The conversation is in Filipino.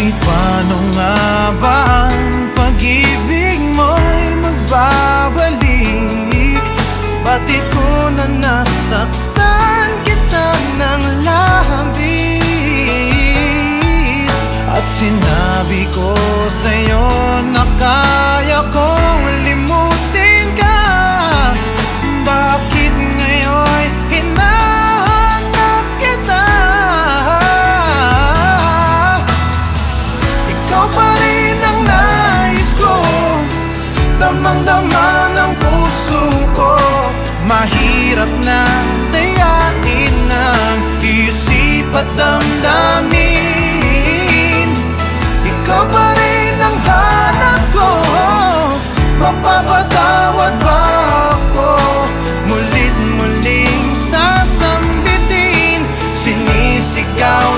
Paano nga ba ang pag-ibig mo'y magbabalik? Bakit ko na nasaktan kita ng labis? At sinabi ko sa'yo na kaya kong limutin ka. Bakit ngayon hinahanap kita? Ikaw pa rin ang nais ko, damang-dama ng puso ko. Mahirap na dayain ang isip at damdamin